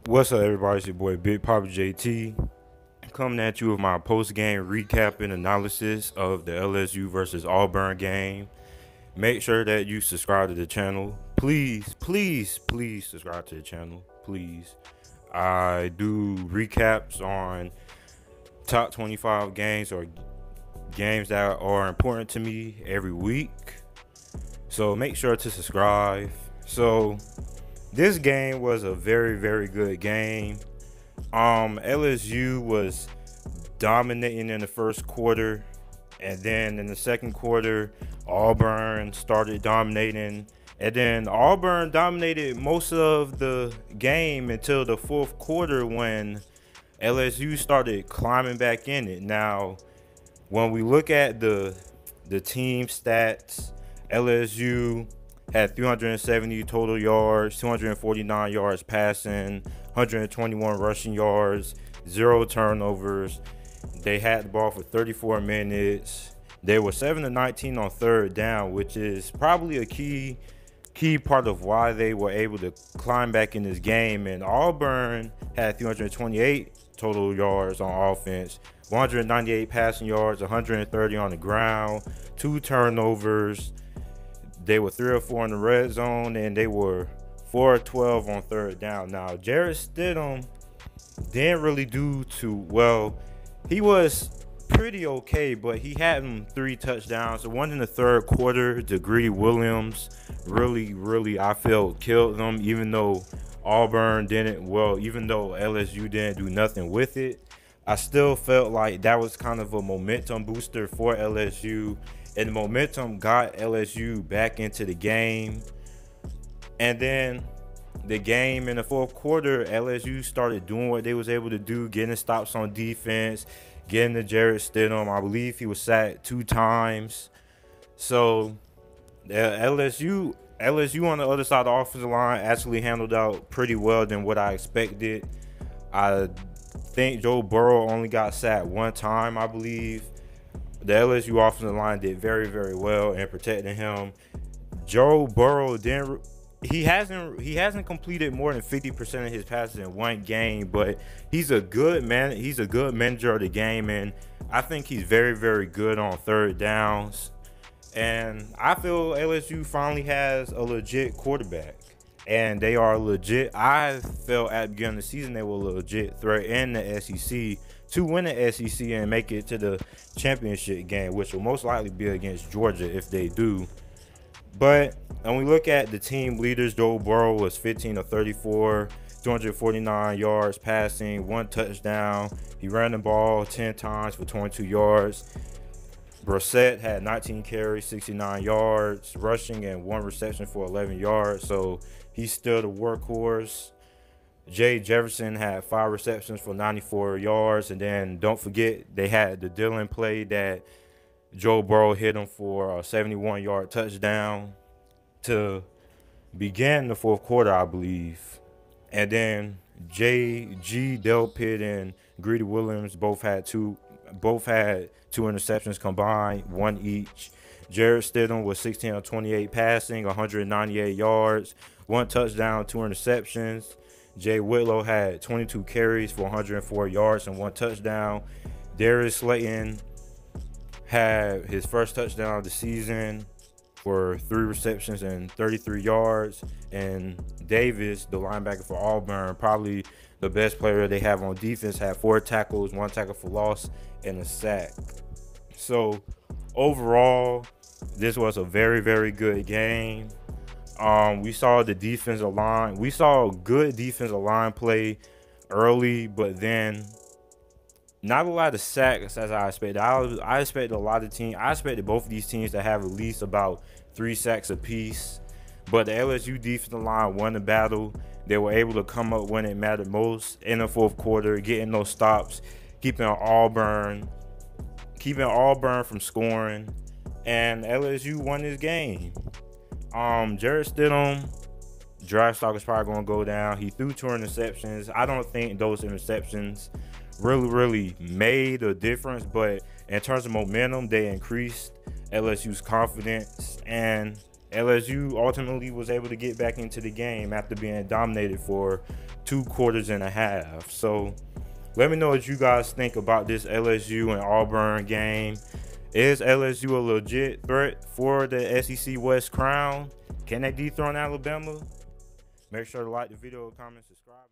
What's up, everybody? It's your boy Big Papa JT coming at you with my post-game recap and analysis of the LSU versus Auburn game. Make sure that you subscribe to the channel. Please subscribe to the channel. Please. I do recaps on top 25 games or games that are important to me every week. So make sure to subscribe. So this game was a very good game. LSU was dominating in the first quarter, and then in the second quarter, Auburn started dominating, and then Auburn dominated most of the game until the fourth quarter when LSU started climbing back in it. Now, when we look at the team stats, LSU had 370 total yards, 249 yards passing, 121 rushing yards, 0 turnovers. They had the ball for 34 minutes. They were 7-19 on third down, which is probably a key part of why they were able to climb back in this game. And Auburn had 328 total yards on offense, 198 passing yards, 130 on the ground, 2 turnovers. They were 3 or 4 in the red zone, and they were 4 or 12 on third down. Now, Jarrett Stidham didn't really do too well. He was pretty okay, but he had him 3 touchdowns. The one in the third quarter, Greedy Williams, really, I felt killed them, even though Auburn didn't, even though LSU didn't do nothing with it. I still felt like that was kind of a momentum booster for LSU. And the momentum got LSU back into the game. And then the game in the fourth quarter, LSU started doing what they was able to do, getting stops on defense, getting to Jarrett Stidham. I believe he was sacked 2 times. So LSU on the other side of the offensive line actually handled out pretty well than what I expected. I think Joe Burrow only got sacked 1 time, I believe. The LSU offensive line did very well in protecting him. Joe Burrow hasn't completed more than 50% of his passes in one game, but he's a good man. He's a good manager of the game, and I think he's very good on third downs. And I feel LSU finally has a legit quarterback, and they are legit. I felt at the beginning of the season they were a legit threat in the SEC to win the SEC and make it to the championship game, which will most likely be against Georgia if they do. But when we look at the team leaders, Joe Burrow was 15 of 34, 249 yards passing, 1 touchdown. He ran the ball 10 times for 22 yards. Brissett had 19 carries, 69 yards, rushing, and 1 reception for 11 yards. So he's still the workhorse. Jay Jefferson had 5 receptions for 94 yards. And then don't forget, they had the Dillon play that Joe Burrow hit him for a 71-yard touchdown to begin the fourth quarter, I believe. And then J.G. Delpit and Greedy Williams both had two interceptions combined, 1 each. Jarrett Stidham was 16 of 28 passing, 198 yards, 1 touchdown, 2 interceptions. Jay Whitlow had 22 carries for 104 yards and 1 touchdown. Darius Slayton had his first touchdown of the season for 3 receptions and 33 yards. And Davis, the linebacker for Auburn, probably the best player they have on defense, had 4 tackles, 1 tackle for loss, and a sack. So overall, this was a very good game. We saw the defensive line. We saw good defensive line play early, but then not a lot of sacks as I expected. I expected a lot of teams. I expected both of these teams to have at least about 3 sacks apiece. But the LSU defensive line won the battle. They were able to come up when it mattered most in the fourth quarter, getting those stops, keeping Auburn from scoring, and LSU won this game. Jarrett Stidham, draft stock is probably going to go down. He threw 2 interceptions. I don't think those interceptions really made a difference, but in terms of momentum, they increased LSU's confidence, and LSU ultimately was able to get back into the game after being dominated for 2 quarters and a half. So let me know what you guys think about this LSU and Auburn game. Is LSU a legit threat for the SEC West crown? Can they dethrone Alabama? Make sure to like the video, comment, subscribe.